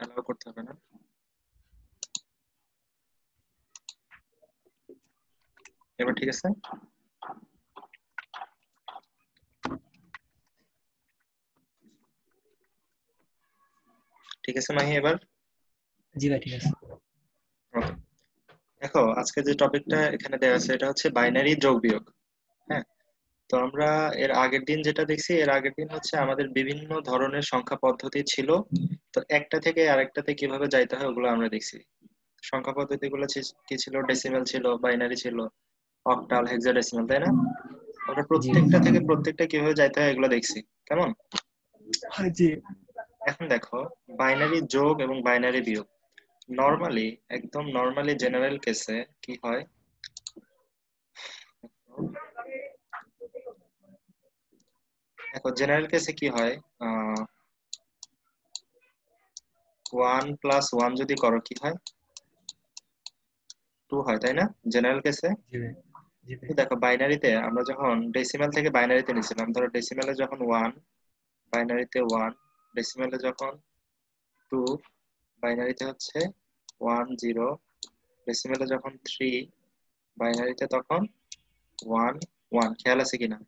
Allow করতে হবে না। এবার ঠিক আছে? ঠিক আছে মাহি এবার? জি ভাই ঠিক আছে। ওকে, দেখো আজকে যে টপিকটা এখানে দেওয়া আছে এটা হচ্ছে বাইনারি যোগ বিয়োগ। হ্যাঁ, তো আমরা এর আগের দিন যেটা দেখছি, এর আগের দিন হচ্ছে আমাদের বিভিন্ন ধরনের সংখ্যা পদ্ধতি ছিল। তো একটা থেকে আরেকটাতে কিভাবে যাইতে হয় ওগুলো আমরা দেখছি। সংখ্যা পদ্ধতি গুলো কি ছিল? ডেসিমাল ছিল, বাইনারি ছিল, অক্টাল, হেক্সাডেসিমাল, তাই না? আমরা জি ভাই। প্রত্যেকটা থেকে প্রত্যেকটা কিভাবে যাইতে হয় এগুলো দেখছি, কেমন? জি এখন দেখো, বাইনারি যোগ এবং বাইনারি বিয়োগ নরমালি, একদম নরমালি জেনারেল কেসে কি হয়? দেখো জেনারেল কেসে কি হয়, 1 + 1 যদি করো কি হয়? 2 হয়, তাই না? জেনারেল কেসে। জি ভাই। জি ভাই। দেখো বাইনারিতে আমরা যখন ডেসিমাল থেকে বাইনারিতে নিয়েছিলাম, ধরো ডেসিমালে যখন 1, বাইনারিতে 1, ডেসিমালে যখন 2, বাইনারিতে হচ্ছে 1 0, ডেসিমালে যখন 3, বাইনারিতে তখন 1 1। খেয়াল আছে কিনা?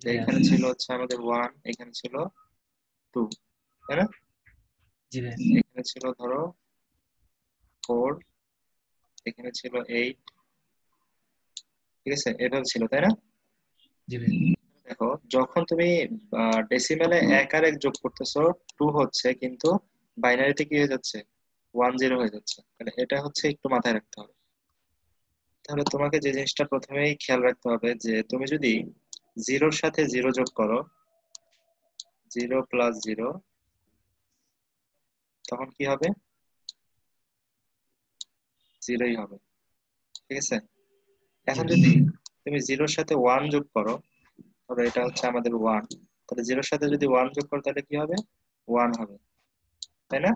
জি যে ভাই এখানে আছে। ছিল হচ্ছে আমাদের 1, এখানে ছিল 2, তাই না? জি ভাই। এখানে ছিল ধরো 4, এখানে ছিল 8, ঠিক আছে? এভাবে ছিল, তাই না? জি ভাই। দেখো যখন তুমি ডেসিমেলে 1 আর 1 যোগ করতেছো, 2 হচ্ছে, কিন্তু বাইনারিতে কি হয়ে যাচ্ছে? 1 0 হয়ে যাচ্ছে। তাহলে এটা হচ্ছে একটু মাথায় রাখতে হবে। তাহলে তোমাকে যে জিনিসটা প্রথমেই খেয়াল রাখতে হবে যে তুমি যদি জিরোর সাথে জিরো যোগ করো, 0 + 0, তখন কি হবে? জিরোই হবে, ঠিক আছে? জি এখন ভাই। যদি তুমি জিরোর সাথে 1 যোগ করো, ধরো এটা হচ্ছে আমাদের 1, তাহলে জিরোর সাথে যদি 1 যোগ করো তাহলে কি হবে? 1 হবে, তাই না?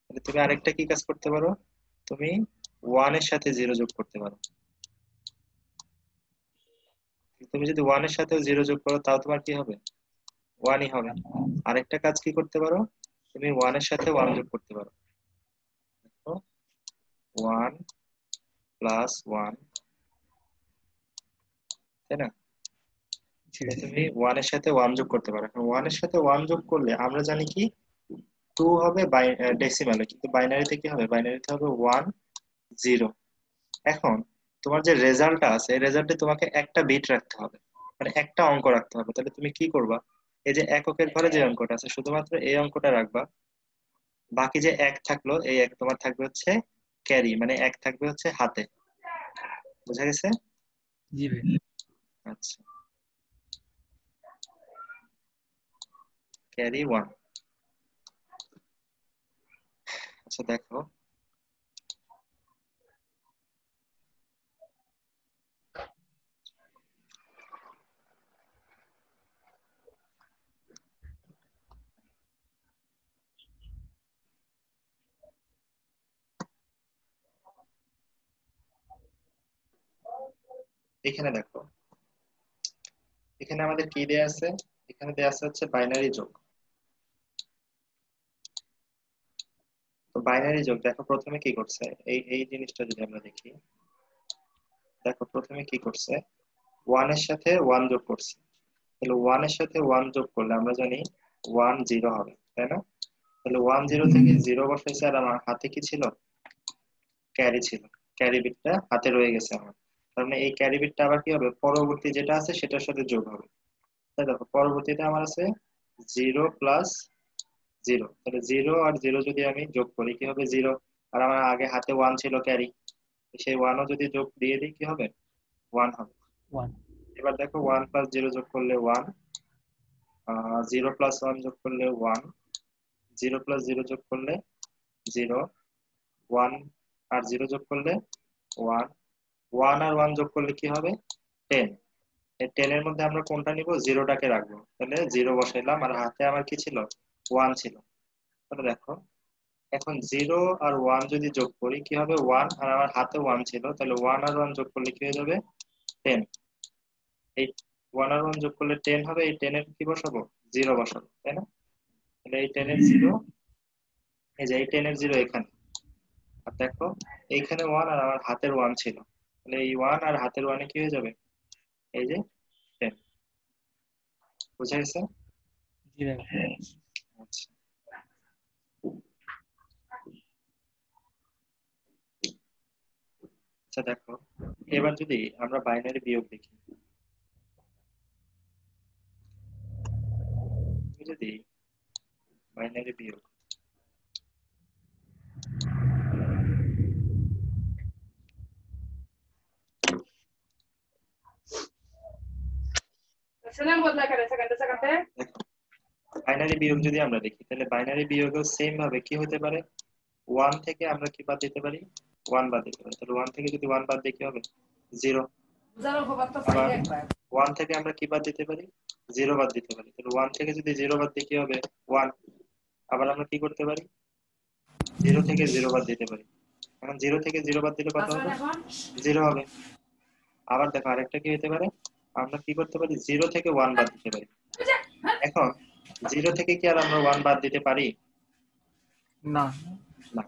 তাহলে তুমি আরেকটা কি কাজ করতে পারো, তুমি 1 এর সাথে 0 যোগ করতে পারো। তুমি যদি 1 এর সাথে 0 যোগ করো তাও তোমার কি হবে? 1ই হবে। আরেকটা কাজ কি করতে পারো, তুমি 1 এর সাথে 1 যোগ করতে পারো। দেখো, 1 + 1, তাই না? জি তাহলে ভাই। তুমি 1 এর সাথে 1 যোগ করতে পারো। এখন 1 এর সাথে 1 যোগ করলে আমরা জানি কি 2 হবে ডেসিমালে, কিন্তু বাইনারিতে কি হবে? বাইনারিতে হবে 1 0। এখন তোমার যে রেজাল্টটা আছে, এই রেজাল্টে তোমাকে একটা বিট রাখতে হবে, মানে একটা অঙ্ক রাখতে হবে। তাহলে তুমি কি করবা? এই যে এককের ঘরে যে অঙ্কটা আছে শুধুমাত্র এই অঙ্কটা রাখবা। বাকি যে এক থাকলো, এই এক তোমার থাকবে হচ্ছে ক্যারি, মানে এক থাকবে হচ্ছে হাতে। বুঝা গেছে? জি ভাই। আচ্ছা, ক্যারি 1। আচ্ছা দেখো, এখানে দেখো, এখানে আমাদের কি দেয়া আছে? এখানে দেয়া আছে হচ্ছে বাইনারি যোগ। তো বাইনারি যোগ দেখো প্রথমে কি করছে, এই এই জিনিসটা যদি আমরা দেখি, দেখো প্রথমে কি করছে, 1 এর সাথে 1 যোগ করছে। তাহলে 1 এর সাথে 1 যোগ করলে আমরা জানি 1 0 হবে, তাই না? তাহলে 1 জি 0 থেকে 0 বসাইছে, আর আমার হাতে কি ছিল? ক্যারি ছিল। ক্যারি বিটটা হাতে রয়ে গেছে আমার। তার মানে এই ক্যারি বিটটা আবার কি হবে? পরবর্তী যেটা আছে সেটার সাথে যোগ হবে। তাই দেখো পরবর্তীতে আমার আছে 0 + 0। তাহলে 0 আর 0 যদি আমি যোগ করি কি হবে? 0। আর আমার আগে হাতে 1 ছিল ক্যারি, সেই 1ও যদি যোগ দিয়ে দিই কি হবে? 1 হবে। 1। এবার দেখো 1 + 0 যোগ করলে 1, 0 + 1 যোগ করলে 1, 0 + 0 যোগ করলে 0, 1 আর 0 যোগ করলে 1, 1 আর 1 যোগ করলে কি হবে? 10। এই 10 এর মধ্যে আমরা কোনটা নিব? জিরোটাকে রাখবো। তাহলে 0 বসাইলাম, আর হাতে আমার কি ছিল? 1 ছিল। তাহলে দেখো, এখন 0 আর 1 যদি যোগ করি কি হবে? 1, আর আমার হাতে 1 ছিল, তাহলে 1 আর 1 যোগ করলে কি হয়ে যাবে? 10। এই 1 আর 1 যোগ করলে 10 হবে, এই 10 এর কি বসাবো? 0 বসাবো, তাই না? তাহলে এই 10 এর 0, এই যে এই 10 এর 0 এখানে, আর দেখো এইখানে 1 আর আমার হাতের 1 ছিল, তাহলে এই 1 আর হাতের 1 এ কি হয়ে যাবে, এই যে 10। বুঝা গেছে? জি ভাই। আচ্ছা আচ্ছা দেখো, এবার যদি আমরা বাইনারি বিয়োগ দেখি, যদি বাইনারি বিয়োগ, দেখো বাইনারি বিয়োগ যদি আমরা দেখি, তাহলে বাইনারি বিয়োগও সেম ভাবে কি হতে পারে, 1 থেকে আমরা কি বাদ দিতে পারি, 1 বাদ দিতে পারি। তাহলে 1 থেকে যদি 1 বাদ দিই কি হবে, 0। আবার 1 থেকে আমরা কি বাদ দিতে পারি, 0 বাদ দিতে পারি। তাহলে 1 থেকে যদি 0 বাদ দিই কি হবে, 1। আবার আমরা কি করতে পারি, 0 থেকে 0 বাদ দিতে পারি। এখন 0 থেকে 0 বাদ দিলে কত হবে, 0 হবে। আবার দেখো আরেকটা কি হতে পারে, আমরা কি করতে পারি, 0 থেকে 1 বাদ দিতে পারি। এখন 0 থেকে কি আর আমরা 1 বাদ দিতে পারি, না। না।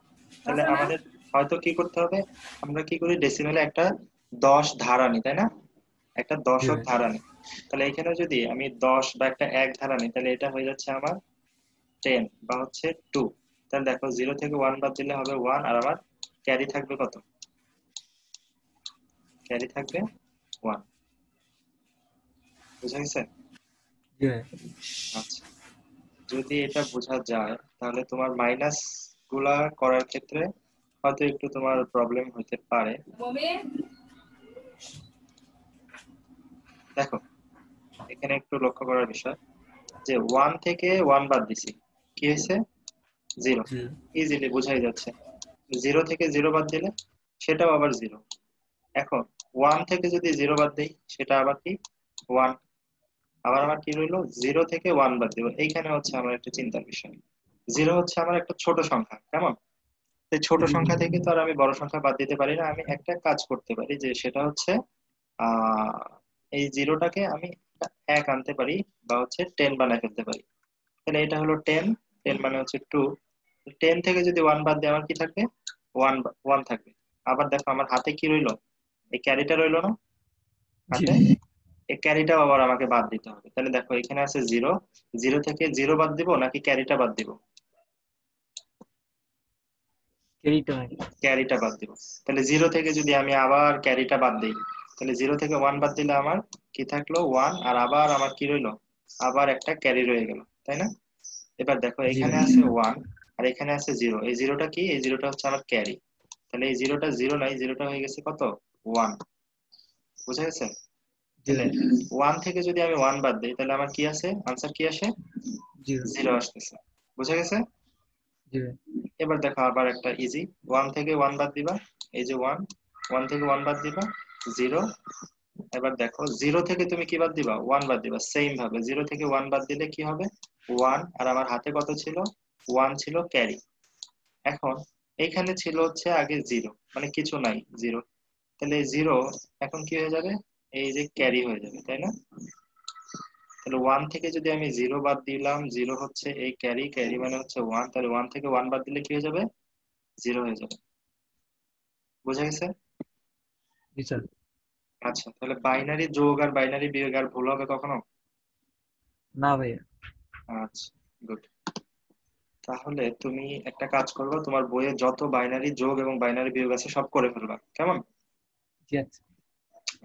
তাহলে আমাদের হয়তো কি করতে হবে, আমরা কি করি, ডেসিমেলে একটা 10 ধারা নিই, তাই না, একটা জি দশক ভাই। ধারা নিই। তাহলে এখানে যদি আমি 10 বা একটা 1 ধারা নিই, তাহলে এটা হয়ে যাচ্ছে আমার 10 বা হচ্ছে 2। তাহলে দেখো 0 থেকে 1 বাদ দিলে হবে 1, আর আমার ক্যারি থাকবে কত, ক্যারি থাকবে 1। বুঝা গেছে? জি ভাই। আচ্ছা, যদি এটা বোঝা যায় তাহলে তোমার মাইনাস গুলা করার ক্ষেত্রে হয়তো একটু তোমার প্রবলেম হতে পারে। দেখো এখানে একটু লক্ষ্য করার বিষয়, যে 1 থেকে 1 বাদ দিছি, কি হয়েছে, 0। জি। ইজিলি বোঝাই যাচ্ছে। 0 থেকে 0 বাদ দিলে সেটাও আবার 0। এখন 1 থেকে যদি 0 বাদ দেই সেটা আবার কি, 1। আবার আমার কি রইলো, 0 থেকে 1 বাদ দেবো। এইখানে হচ্ছে আমার একটা চিন্তার বিষয়, 0 হচ্ছে আমার একটা ছোট সংখ্যা, কেমন, এই ছোট জি। সংখ্যা থেকে তো আর আমি বড় সংখ্যা বাদ দিতে পারি না। আমি একটা কাজ করতে পারি, যে সেটা হচ্ছে আহ এই 0টাকে আমি 1 আনতে পারি, বা হচ্ছে 10 বানায় ফেলতে পারি। তাহলে এটা হলো 10, 10 মানে হচ্ছে 2। 10 থেকে যদি 1 বাদ দিই আমার কি থাকবে, 1, 1 থাকবে। আবার দেখো আমার হাতে কি রইলো, এই ক্যারিটা রইলো না জি। হাতে, এই ক্যারিটাও আবার আমাকে বাদ দিতে হবে। তাহলে দেখো এখানে আছে 0, 0 থেকে 0 বাদ দিব নাকি ক্যারিটা বাদ দিব, এইটা ভাই। ক্যারিটা বাদ দিব। তাহলে 0 থেকে যদি আমি আবার ক্যারিটা বাদ দিই, তাহলে 0 থেকে 1 বাদ দিলে আমার কি থাকলো, 1, আর আবার আমার কি রইলো, আবার একটা ক্যারি রয়ে গেল, তাই না? এবার দেখো জি এখানে ভাই। আছে 1 আর এখানে আছে 0, এই জিরোটা কি, এই জিরোটা হচ্ছে আমার ক্যারি। তাহলে এই জিরোটা 0 নাই, জিরোটা হয়ে গেছে কত, 1। বুঝা গেছে? জি তাহলে ভাই। 1 থেকে যদি আমি 1 বাদ দিই তাহলে আমার কি আছে, আনসার কি আসে, জি ভাই। 0 আসতেছে। বুঝা গেছে? জি ভাই। এবার দেখো আবার একটা ইজি, 1 থেকে 1 বাদ দিবা, এই যে 1, 1 থেকে 1 বাদ দিবা, 0। এবার দেখো 0 থেকে তুমি কি বাদ দিবা, 1 বাদ দিবা। সেম ভাবে 0 থেকে 1 বাদ দিলে কি হবে, 1, আর আমার হাতে কত ছিল, 1 ছিল ক্যারি। এখন এইখানে ছিল হচ্ছে আগে 0, মানে কিছু নাই, 0। তাহলে এই 0 এখন কি হয়ে যাবে, এই যে ক্যারি হয়ে যাবে, তাই না? তাহলে 1 থেকে যদি আমি 0 বাদ দিলাম, 0 হচ্ছে এই ক্যারি, ক্যারি মানে হচ্ছে 1, তাহলে 1 থেকে 1 বাদ দিলে কি হয়ে যাবে, 0 হয়ে যাবে। বুঝা গেছে? জি স্যার। আচ্ছা, তাহলে বাইনারি যোগ আর বাইনারি বিয়োগ আর ভুল হবে কখনো? না ভাইয়া। আচ্ছা, গুড। তাহলে তুমি একটা কাজ করবে, তোমার বইয়ে যত বাইনারি যোগ এবং বাইনারি বিয়োগ আছে সব করে ফেলবা, কেমন? জি আচ্ছা।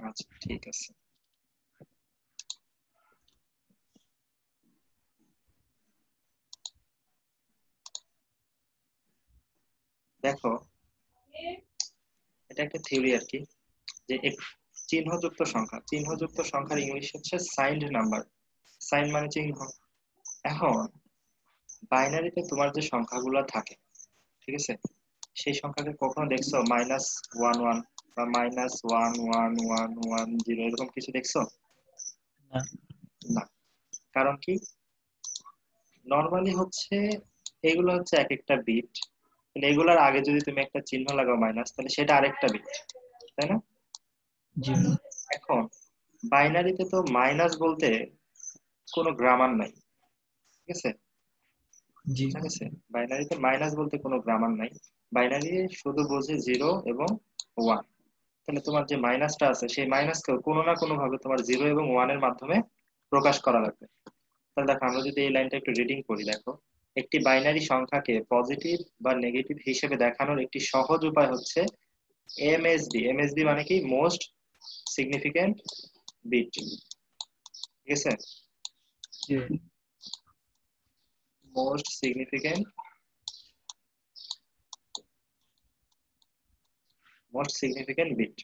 আচ্ছা ঠিক আছে। দেখো এটা একটা থিওরি আর কি, যে চিহ্নযুক্ত সংখ্যা, চিহ্নযুক্ত সংখ্যার ইংলিশ হচ্ছে সাইন্ড নাম্বার। সাইন মানে চিহ্ন। এখন বাইনারিতে তোমার যে সংখ্যাগুলো থাকে, ঠিক আছে, সেই সংখ্যাকে কখনো দেখছো -1 1 বা -1 1 1 1 0 এরকম কিছু দেখছো? না। না। কারণ কি, নর্মালি হচ্ছে এগুলো হচ্ছে এক একটা বিট, এগুলার আগে যদি তুমি একটা চিহ্ন লাগাও মাইনাস, তাহলে সেটা আরেকটা বিট, তাই না? জি ভাই। এখন বাইনারিতে তো মাইনাস বলতে কোনো গ্রামার নাই, ঠিক আছে? জি বুঝা গেছে? বাইনারিতে মাইনাস বলতে কোনো গ্রামার নাই, বাইনারি শুধু বোঝে 0 এবং 1। তাহলে তোমার যে মাইনাসটা আছে সেই মাইনাসকে কোনো না কোনো ভাবে তোমার 0 এবং 1 এর মাধ্যমে প্রকাশ করা লাগবে। তাহলে দেখো আমরা যদি এই লাইনটা একটু রিডিং করি, দেখো একটি বাইনারি সংখ্যাকে পজিটিভ বা নেগেটিভ হিসেবে দেখানোর একটি সহজ উপায় হচ্ছে এমএসবি। এমএসবি মানে কি? Most significant bit. ঠিক আছে? জি ভাই। Most significant bit.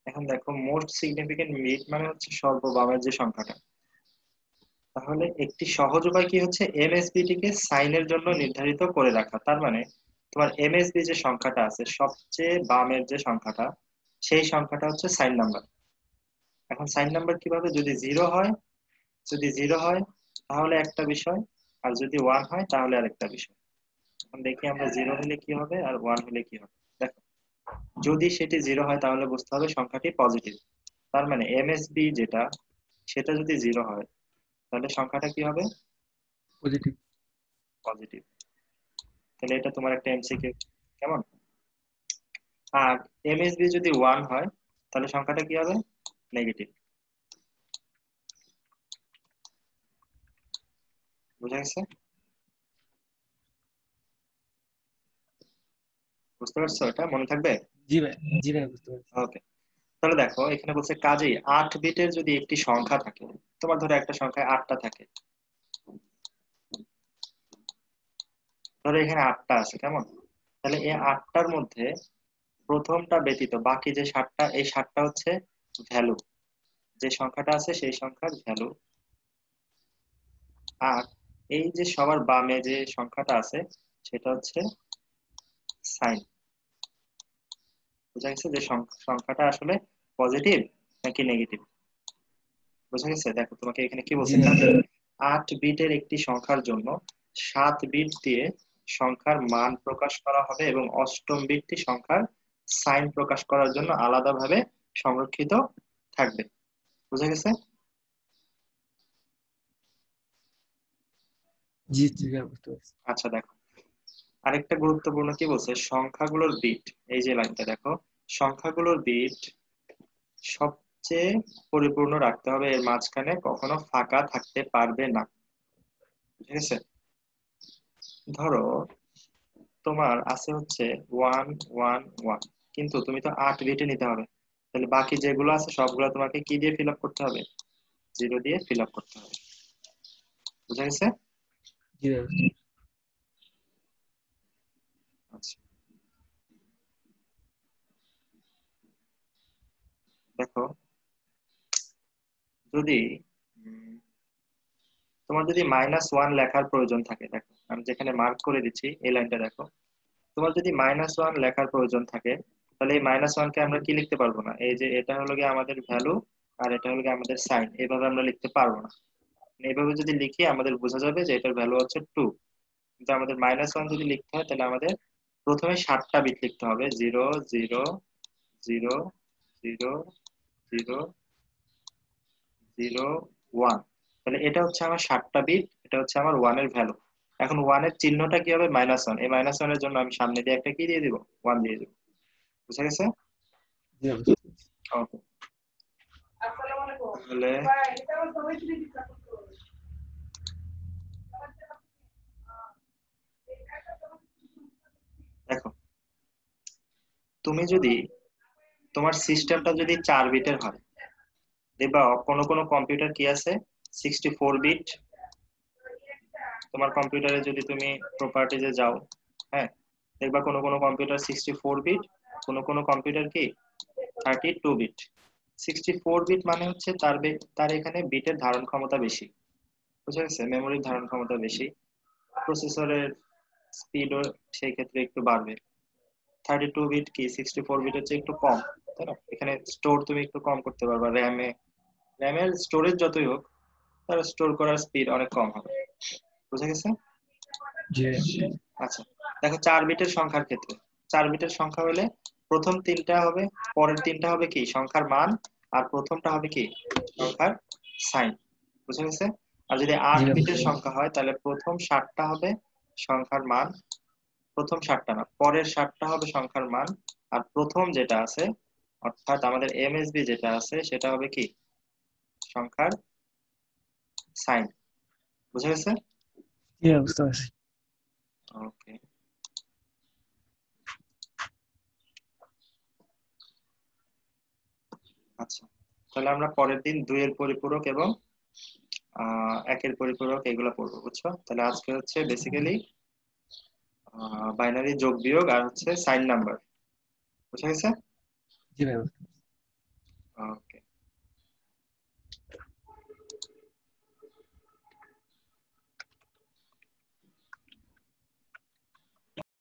এখন দেখো মোস্ট সিগনিফিকেন্ট বিট মানে হচ্ছে সর্ববামের যে সংখ্যাটা। তাহলে একটি সহজ উপায় কি হচ্ছে এমএসবি টিকে সাইনের জন্য নির্ধারিত করে রাখা। তার মানে তোমার এমএসবি যে সংখ্যাটা আছে সবচেয়ে বামের যে সংখ্যাটা, সেই সংখ্যাটা হচ্ছে সাইন নাম্বার। এখন সাইন নাম্বার কিভাবে? যদি জিরো হয় তাহলে একটা বিষয়, আর যদি 1 হয় তাহলে আরেকটা বিষয়। এখন দেখি আমরা 0 হলে কি হবে আর 1 হলে কি হবে। দেখো যদি সেটি 0 হয় তাহলে বুঝতে হবে সংখ্যাটি পজিটিভ। তার মানে এমএসবি যেটা, সেটা যদি 0 হয় তাহলে সংখ্যাটা কি হবে? পজিটিভ। পজিটিভ। তাহলে এটা তোমার একটা এমসিকিউ। কেমন? আর এমএসবি যদি 1 হয় তাহলে সংখ্যাটা কি হবে? নেগেটিভ। বুঝা গেছে? বুঝতে পারছো? এটা মনে থাকবে? জি ভাই, জি ভাই, বুঝতে পারছি। ওকে। তাহলে দেখো এখানে বলছে কাজেই 8 বিটের যদি একটি সংখ্যা থাকে, তোমার ধরো একটা সংখ্যায় 8টা থাকে, ধরো এখানে 8টা আছে, কেমন? তাহলে এই 8টার মধ্যে প্রথমটা ব্যতীত বাকি যে 7টা, এই 7টা হচ্ছে ভ্যালু, যে সংখ্যাটা আছে সেই সংখ্যার ভ্যালু। আর এই যে সবার বামে যে সংখ্যাটা আছে সেটা হচ্ছে সাইন। বুঝা গেছে যে সংখ্যাটা আসলে পজিটিভ নাকি নেগেটিভ? বুঝা গেছে? দেখো তোমাকে এখানে কি জি বলছে, ভাই। কাজে 8 বিটের একটি সংখ্যার জন্য 7 বিট দিয়ে সংখ্যার মান প্রকাশ করা হবে এবং অষ্টম বিটটি সংখ্যার সাইন প্রকাশ করার জন্য আলাদাভাবে সংরক্ষিত থাকবে। বুঝা গেছে? জি জি ভাই, বুঝতে পারছি। আচ্ছা দেখো আরেকটা গুরুত্বপূর্ণ কি বলছে, সংখ্যাগুলোর বিট। এই যে লাইনটা দেখো, সংখ্যাগুলোর বিট সবচেয়ে পরিপূর্ণ রাখতে হবে, এর মাঝখানে কখনো ফাঁকা থাকতে পারবে না। ঠিক আছে? ধরো তোমার আছে হচ্ছে 1 1 1, কিন্তু তুমি তো 8 বিটে নিতে হবে, তাহলে বাকি যেগুলো আছে সবগুলো তোমাকে কি দিয়ে ফিল আপ করতে হবে? 0 দিয়ে ফিল আপ করতে হবে। বুঝা গেছে? জি ভাই, বুঝতে পারছি। আচ্ছা দেখো যদি উম, তোমার যদি -1 লেখার প্রয়োজন থাকে, দেখো আমি যেখানে মার্ক করে দিচ্ছি এই লাইনটা দেখো, তোমার যদি -1 লেখার প্রয়োজন থাকে তাহলে এই -1 কে আমরা কি লিখতে পারবো না, এই যে এটা হলো গিয়ে আমাদের ভ্যালু আর এটা হলো গিয়ে আমাদের সাইন, এইভাবে আমরা লিখতে পারবো না। মানে এইভাবে যদি লিখি আমাদের বোঝা যাবে যে এটার ভ্যালু হচ্ছে 2। কিন্তু আমাদের -1 যদি লিখতে হয় তাহলে আমাদের প্রথমে 7টা বিট লিখতে হবে, 0 0 0 0 0 0 1। তাহলে এটা হচ্ছে আমার 7টা বিট, এটা হচ্ছে আমার 1 এর ভ্যালু। এখন 1 এর চিহ্নটা কি হবে? -1। এই -1 এর জন্য আমি সামনে দিয়ে একটা কি দিয়ে দিব? 1 দিয়ে দিব। বুঝা গেছে? জি ভাই, বুঝতে পারছি। ওকে। তাহলে দেখো তুমি যদি তোমার সিস্টেমটা যদি 4 বিটের হয়, দেখবা কোনো কোনো কম্পিউটার কি আছে 64 বিট। তোমার কম্পিউটারে যদি তুমি প্রপার্টিজে যাও, হ্যাঁ, দেখবা কোনো কোনো কম্পিউটার 64 বিট, কোনো কোনো কম্পিউটার কি 32 বিট। 64 বিট মানে হচ্ছে তার এখানে বিটের ধারণ ক্ষমতা বেশি। বুঝা গেছে? মেমোরির ধারণ ক্ষমতা বেশি, প্রসেসরের স্পিডও সেই ক্ষেত্রে একটু বাড়বে। 32 বিট কি 64 বিটের চেয়ে একটু কম, তাই না? এখানে স্টোর তুমি একটু কম করতে পারবা, র্যামের স্টোরেজ যতই হোক তার স্টোর করার স্পিড অনেক কম হবে। বুঝা গেছে? জি ভাই। আচ্ছা দেখো 4 বিটের সংখ্যার ক্ষেত্রে, 4 বিটের সংখ্যা হলে প্রথম 3টা হবে, পরের 3টা হবে কি সংখ্যার মান, আর প্রথমটা হবে কি সংখ্যার সাইন। বুঝা গেছে? আর যদি জি 8 ভাই, বুঝতে বিটের পারছি। সংখ্যা হয় তাহলে প্রথম 7টা হবে সংখ্যার মান, প্রথম 7টা না, পরের 7টা হবে সংখ্যার মান, আর প্রথম যেটা আছে অর্থাৎ আমাদের এমএসবি যেটা আছে সেটা হবে কি সংখ্যার সাইন। বুঝা গেছে? জি ভাই বুঝতে পারছি। ওকে, আচ্ছা, তাহলে আমরা পরের দিন 2 এর পরিপূরক এবং 1 এর পরিপূরক এগুলো পড়বো, বুঝছো? তাহলে আজকে হচ্ছে বেসিক্যালি বাইনারি যোগ বিয়োগ আর হচ্ছে সাইন নাম্বার। বুঝা গেছে? জি ভাই বুঝতে পারছি।